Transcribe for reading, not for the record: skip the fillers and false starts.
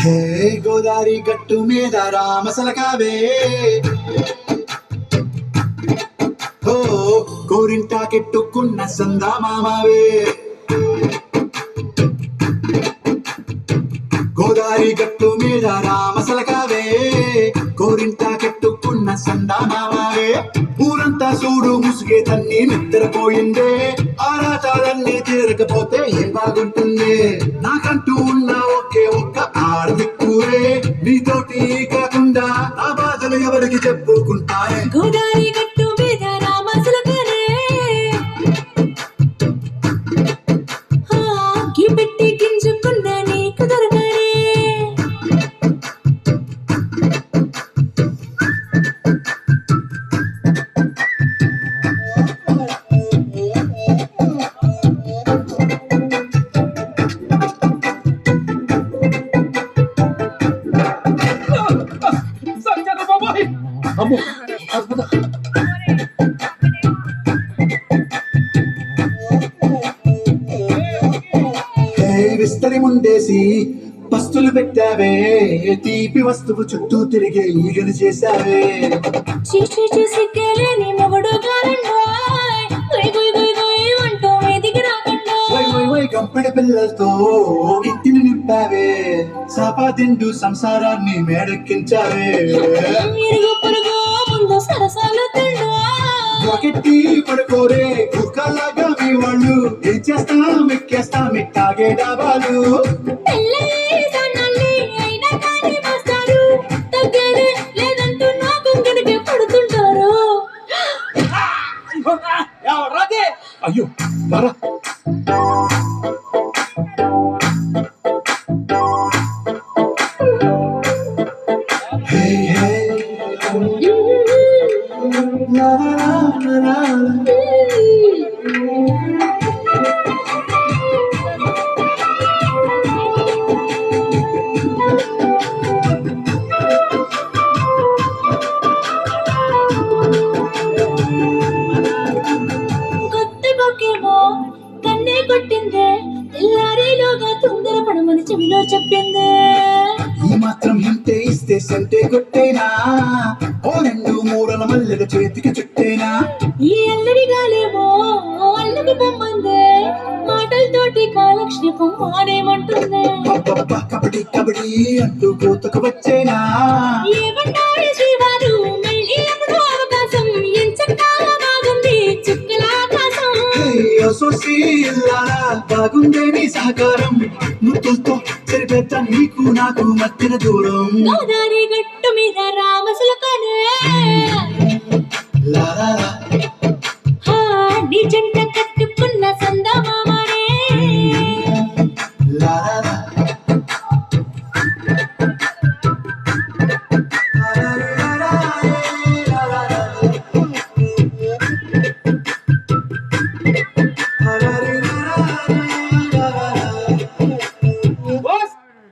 హే గోదారి గట్టు మీద రామసలకావే హో గోరింటాకెట్టుకున్న సందా మామావే గోదారి గట్టు మీద రామసలకావే గోరింటాకెట్టుకున్న సందా మామావే ఊరంతా చూడు ముసుగే తన్ని నిద్రపోయిందే ఆరాటాలన్నీ తీరకపోతే ఏం బాగుంటుంది నాకంటూ ఉన్న ఒకే ఒక్క ఆడదిక్కురే నీతోటి కాకుండా నా బాధలు ఎవరికి చెప్పుకుంటారే గోదారి గట్టు మీద రామసలకనే పెట్టి గింజుకున్న నీకు దొరకనే విస్తరి ముందేసి పస్తులు పెట్టావే తీపి వస్తువు చుట్టూ తిరిగే ఈగలు చేశావే సిగ్గలేని మొగుడు కంపెడి పిల్లలతో ఇంటిని నింపావే సాపాదిండు సంసారాన్ని మేడెక్కించావే ముందు సరసాలు రాకెట్టి పడుకోరే కుక్కలాగా మీ వాళ్ళు ఏం చేస్తాం ఎక్కేస్తాం ఇట్టాగే డాబాలు అయ్యో మరా తొందరపడమని చెవిలో చెప్పిందే ఈ మాత్రం హింటే ఇస్తే సంటే కొట్టేనా ఓ రెండు మూడల మల్లెల చేతికి చుట్టేనా ఈ అల్లరి గాలేమో అల్లకి పొమ్మందే మాటలతోటి కాలక్షేపం మానేమంటుందే కబడ్డీ కబడ్డీ అంటూ కోతకు వచ్చేనా ఏమంటాడు శ్రీవారు మళ్ళీ ఎప్పుడు అవకాశం ఎంచక్కా బాగుంది చుక్కల ఆకాశం సోసి బాగుందే నీ సహకారం ముద్దులతో సరిపెద్ద నీకు నాకు మధ్యన దూరం గోదారి గట్టు